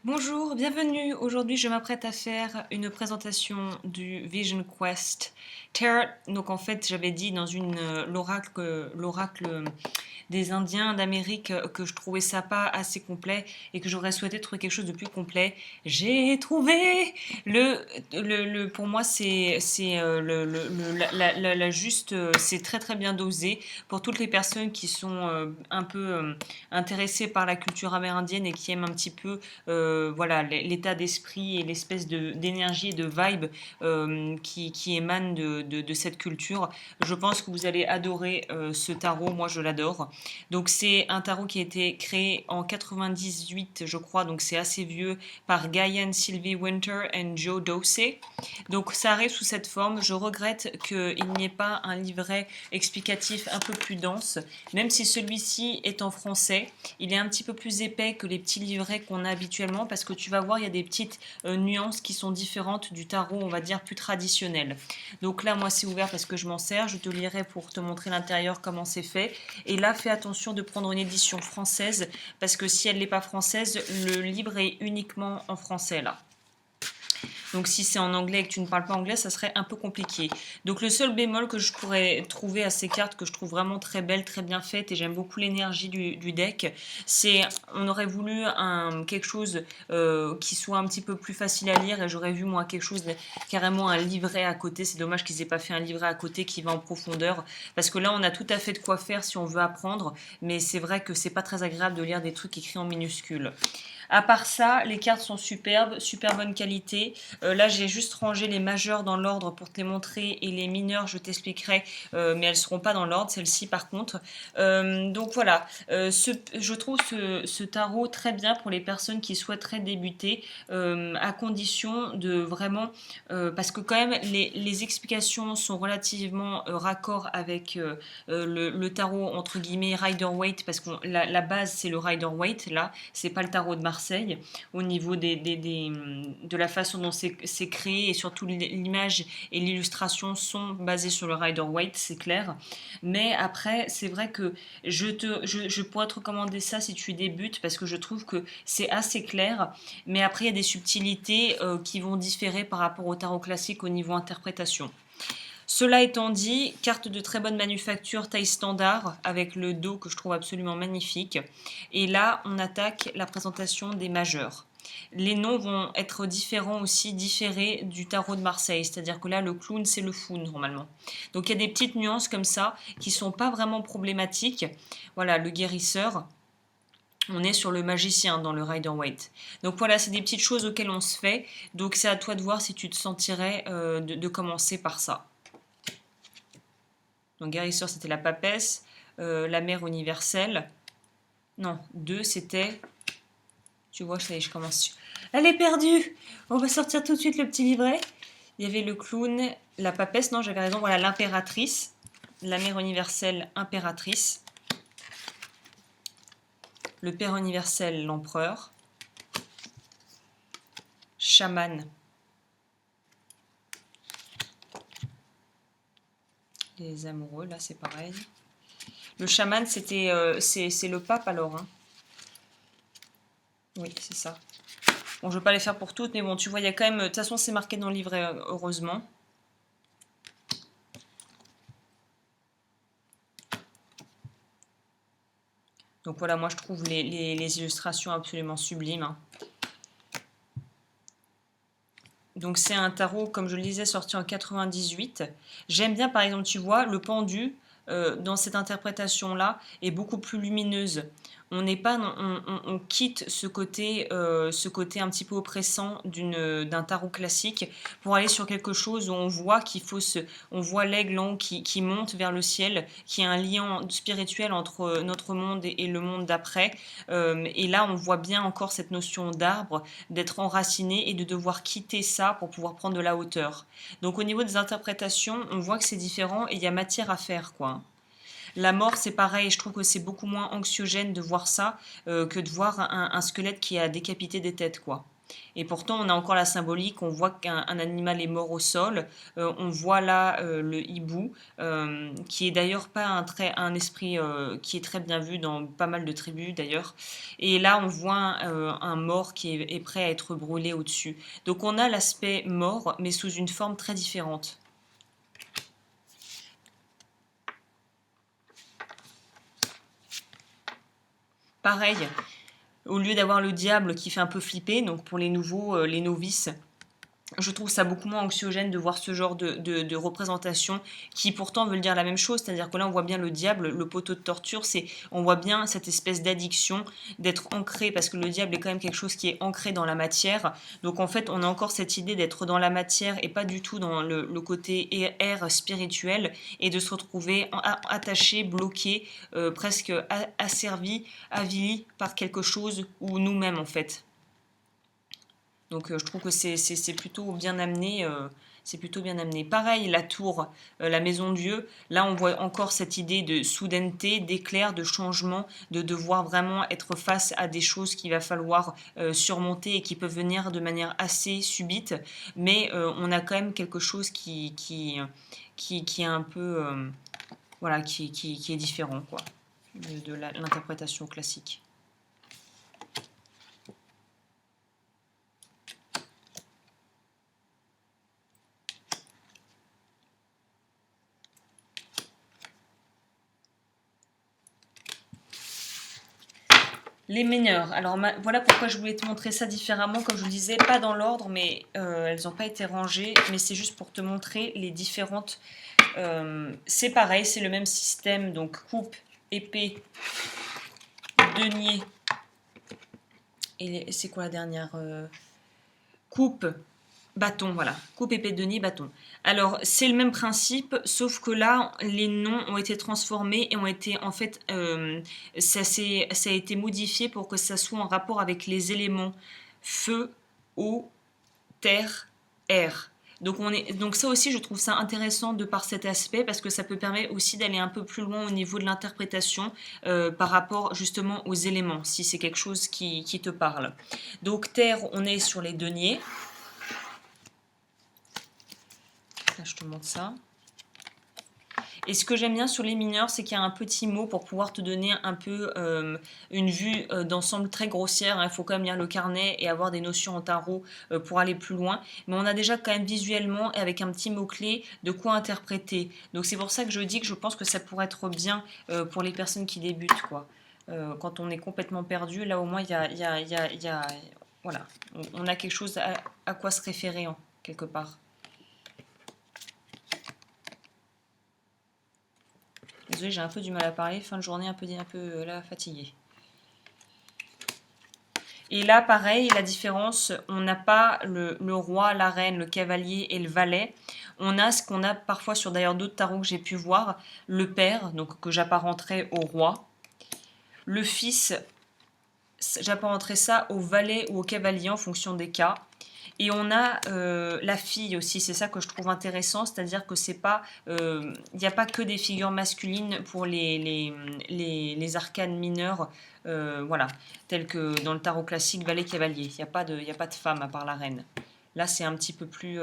Bonjour, bienvenue. Aujourd'hui, je m'apprête à faire une présentation du Vision Quest Tarot. Donc, en fait, j'avais dit dans l'oracle des Indiens d'Amérique que je trouvais ça pas assez complet et que j'aurais souhaité trouver quelque chose de plus complet. J'ai trouvé pour moi, c'est très très bien dosé pour toutes les personnes qui sont un peu intéressées par la culture amérindienne et qui aiment un petit peu voilà, l'état d'esprit et l'espèce d'énergie et de vibe qui émane de cette culture. Je pense que vous allez adorer ce tarot, moi je l'adore. Donc c'est un tarot qui a été créé en 98, je crois, donc c'est assez vieux, par Guyan Sylvie Winter et Joe Dowsey. Donc ça arrive sous cette forme. Je regrette qu'il n'y ait pas un livret explicatif un peu plus dense, même si celui-ci est en français. Il est un petit peu plus épais que les petits livrets qu'on a habituellement parce que tu vas voir, il y a des petites nuances qui sont différentes du tarot, on va dire, plus traditionnel. Donc là, moi, c'est ouvert parce que je m'en sers. Je te lirai pour te montrer l'intérieur, comment c'est fait. Et là, fais attention de prendre une édition française parce que si elle n'est pas française, le livre est uniquement en français là. Donc si c'est en anglais et que tu ne parles pas anglais, ça serait un peu compliqué. Donc le seul bémol que je pourrais trouver à ces cartes, que je trouve vraiment très belle, très bien faite, et j'aime beaucoup l'énergie du deck, c'est on aurait voulu quelque chose qui soit un petit peu plus facile à lire, et j'aurais vu moi quelque chose, carrément un livret à côté. C'est dommage qu'ils aient pas fait un livret à côté qui va en profondeur, parce que là on a tout à fait de quoi faire si on veut apprendre, mais c'est vrai que c'est pas très agréable de lire des trucs écrits en minuscules. À part ça, les cartes sont superbes, super bonne qualité. Là, j'ai juste rangé les majeures dans l'ordre pour te les montrer et les mineures, je t'expliquerai, mais elles ne seront pas dans l'ordre, celles-ci par contre. Donc voilà, je trouve ce tarot très bien pour les personnes qui souhaiteraient débuter, à condition de vraiment, parce que quand même les explications sont relativement raccord avec le tarot entre guillemets Rider-Waite, parce que la base c'est le Rider-Waite, là, c'est pas le tarot de Marseille, au niveau de la façon dont c'est créé, et surtout l'image et l'illustration sont basées sur le Rider-Waite, c'est clair. Mais après, c'est vrai que je pourrais te recommander ça si tu débutes, parce que je trouve que c'est assez clair, mais après il y a des subtilités qui vont différer par rapport au tarot classique au niveau interprétation. Cela étant dit, carte de très bonne manufacture, taille standard, avec le dos que je trouve absolument magnifique. Et là, on attaque la présentation des majeurs. Les noms vont être différents aussi, différés du tarot de Marseille. C'est-à-dire que là, le clown, c'est le fou, normalement. Donc il y a des petites nuances comme ça, qui sont pas vraiment problématiques. Voilà, le guérisseur. On est sur le magicien dans le Rider-Waite. Donc voilà, c'est des petites choses auxquelles on se fait. Donc c'est à toi de voir si tu te sentirais de commencer par ça. Donc guérisseur, c'était la papesse. La mère universelle. Non, 2, c'était... Tu vois, ça y est, je commence. Elle est perdue. On va sortir tout de suite le petit livret. Il y avait le clown, la papesse. Non, j'avais raison. Voilà, l'impératrice. La mère universelle, impératrice. Le père universel, l'empereur. Chaman. Les amoureux, là, c'est pareil. Le chaman, c'était, c'est le pape alors. Hein. Oui, c'est ça. Bon, je ne vais pas les faire pour toutes, mais bon, tu vois, il y a quand même... De toute façon, c'est marqué dans le livret, heureusement. Donc voilà, moi, je trouve les illustrations absolument sublimes. Hein. Donc c'est un tarot, comme je le disais, sorti en 98. J'aime bien, par exemple, tu vois, le pendu, dans cette interprétation-là, est beaucoup plus lumineuse. On n'est pas, on quitte ce côté un petit peu oppressant d'un tarot classique pour aller sur quelque chose où on voit on voit l'aigle qui monte vers le ciel, qui a un lien spirituel entre notre monde et le monde d'après. Et là, on voit bien encore cette notion d'arbre, d'être enraciné et de devoir quitter ça pour pouvoir prendre de la hauteur. Donc au niveau des interprétations, on voit que c'est différent et il y a matière à faire, quoi. La mort, c'est pareil, je trouve que c'est beaucoup moins anxiogène de voir ça que de voir un squelette qui a décapité des têtes, quoi. Et pourtant, on a encore la symbolique, on voit qu'un animal est mort au sol, on voit là le hibou, qui est d'ailleurs pas un esprit qui est très bien vu dans pas mal de tribus d'ailleurs. Et là, on voit un mort qui est prêt à être brûlé au-dessus. Donc on a l'aspect mort, mais sous une forme très différente. Pareil, au lieu d'avoir le diable qui fait un peu flipper, donc pour les nouveaux, les novices, je trouve ça beaucoup moins anxiogène de voir ce genre de représentation qui pourtant veulent dire la même chose, c'est-à-dire que là on voit bien le diable, le poteau de torture, on voit bien cette espèce d'addiction, d'être ancré, parce que le diable est quand même quelque chose qui est ancré dans la matière, donc en fait on a encore cette idée d'être dans la matière et pas du tout dans le côté air spirituel, et de se retrouver attaché, bloqué, presque asservi, avili par quelque chose, ou nous-mêmes en fait. Donc je trouve que c'est plutôt bien amené. C'est plutôt bien amené. Pareil, la tour, la maison Dieu, là on voit encore cette idée de soudaineté, d'éclair, de changement, de devoir vraiment être face à des choses qu'il va falloir surmonter et qui peuvent venir de manière assez subite, mais on a quand même quelque chose qui est un peu, voilà, qui est différent quoi, de l'interprétation classique. Les mineurs. Alors voilà pourquoi je voulais te montrer ça différemment. Comme je vous disais, pas dans l'ordre, mais elles n'ont pas été rangées. Mais c'est juste pour te montrer les différentes. C'est pareil, c'est le même système. Donc coupe, épée, denier. Et c'est quoi la dernière coupe, bâton, voilà. Coupe, épée, denier, bâton. Alors, c'est le même principe, sauf que là, les noms ont été transformés et ont été, en fait, ça a été modifié pour que ça soit en rapport avec les éléments feu, eau, terre, air. Donc ça aussi, je trouve ça intéressant de par cet aspect, parce que ça peut permettre aussi d'aller un peu plus loin au niveau de l'interprétation par rapport justement aux éléments, si c'est quelque chose qui te parle. Donc terre, on est sur les deniers. Là, je te montre ça. Et ce que j'aime bien sur les mineurs, c'est qu'il y a un petit mot pour pouvoir te donner un peu une vue d'ensemble très grossière. Il faut quand même lire le carnet et avoir des notions en tarot pour aller plus loin. Mais on a déjà quand même visuellement, et avec un petit mot-clé, de quoi interpréter. Donc c'est pour ça que je dis que je pense que ça pourrait être bien pour les personnes qui débutent, quoi. Quand on est complètement perdu, là au moins voilà, on a quelque chose à quoi se référer quelque part. Désolée, j'ai un peu du mal à parler. Fin de journée, un peu là, fatiguée. Et là, pareil, la différence, on n'a pas le roi, la reine, le cavalier et le valet. On a ce qu'on a parfois sur d'ailleurs d'autres tarots que j'ai pu voir, le père, donc que j'apparenterais au roi. Le fils, j'apparenterais ça au valet ou au cavalier en fonction des cas. Et on a la fille aussi, c'est ça que je trouve intéressant, c'est-à-dire que c'est pas, il n'y a pas que des figures masculines pour les arcanes mineures, voilà, telles que dans le tarot classique valet cavalier. Il n'y a pas de femme à part la reine. Là, c'est un petit peu plus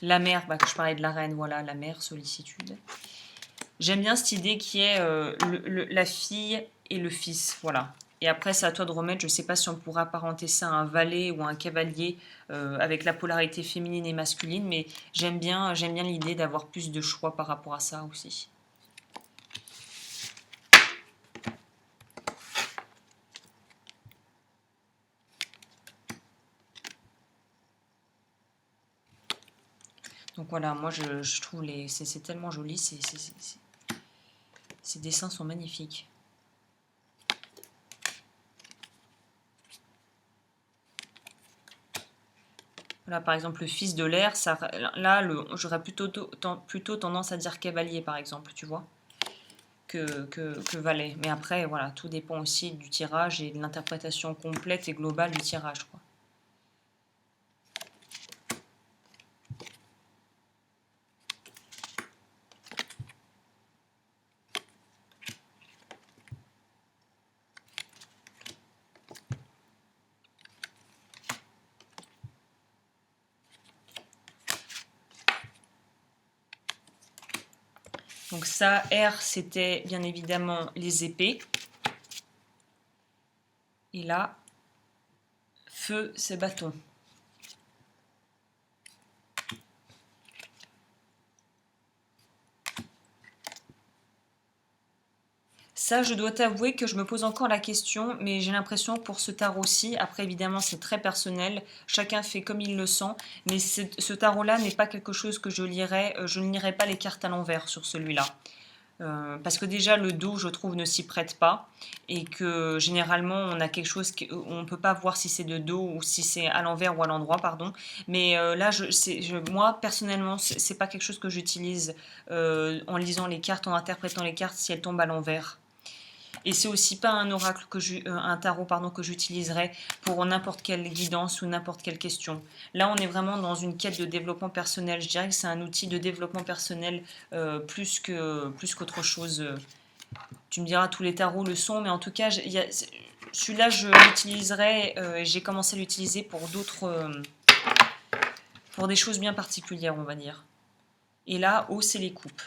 la mère, que je parlais de la reine, voilà, la mère, sollicitude. J'aime bien cette idée qui est la fille et le fils, voilà. Et après, c'est à toi de remettre, je ne sais pas si on pourra apparenter ça à un valet ou à un cavalier avec la polarité féminine et masculine, mais j'aime bien l'idée d'avoir plus de choix par rapport à ça aussi. Donc voilà, moi je trouve c'est tellement joli, ces dessins sont magnifiques. Là, par exemple, le fils de l'air, là, j'aurais plutôt tendance à dire cavalier, par exemple, tu vois, que valet. Mais après, voilà, tout dépend aussi du tirage et de l'interprétation complète et globale du tirage, quoi. Donc ça, R, c'était bien évidemment les épées. Et là, feu, c'est bâton. Ça, je dois t'avouer que je me pose encore la question, mais j'ai l'impression pour ce tarot-ci, après évidemment c'est très personnel, chacun fait comme il le sent, mais ce tarot-là n'est pas quelque chose que je lirai, je ne lirai pas les cartes à l'envers sur celui-là. Parce que déjà le dos, je trouve, ne s'y prête pas, et que généralement on a quelque chose on ne peut pas voir si c'est de dos ou si c'est à l'envers ou à l'endroit, pardon. Mais là, moi personnellement, c'est pas quelque chose que j'utilise en lisant les cartes, en interprétant les cartes si elles tombent à l'envers. Et c'est aussi pas un oracle un tarot pardon, que j'utiliserais pour n'importe quelle guidance ou n'importe quelle question. Là, on est vraiment dans une quête de développement personnel. Je dirais que c'est un outil de développement personnel plus qu'autre chose. Tu me diras, tous les tarots le sont, mais en tout cas, celui-là, je l'utiliserai. J'ai commencé à l'utiliser pour pour des choses bien particulières, on va dire. Et là, haut, c'est les coupes.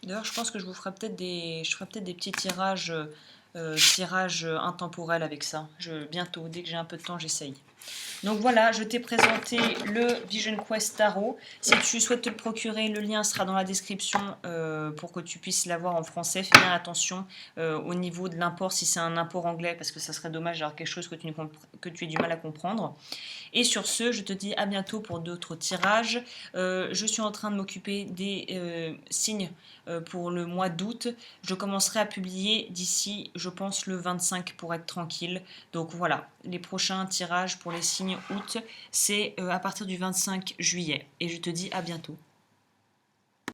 D'ailleurs, je pense que je ferai peut-être des petits tirages intemporels avec ça. Bientôt, dès que j'ai un peu de temps, j'essaye. Donc voilà, je t'ai présenté le Vision Quest Tarot. Si tu souhaites te le procurer, le lien sera dans la description pour que tu puisses l'avoir en français. Fais bien attention au niveau de l'import, si c'est un import anglais, parce que ça serait dommage d'avoir quelque chose que tu aies du mal à comprendre. Et sur ce, je te dis à bientôt pour d'autres tirages. Je suis en train de m'occuper des signes pour le mois d'août. Je commencerai à publier d'ici, je pense, le 25 pour être tranquille. Donc voilà, les prochains tirages pour les signes août, c'est à partir du 25 juillet. Et je te dis à bientôt.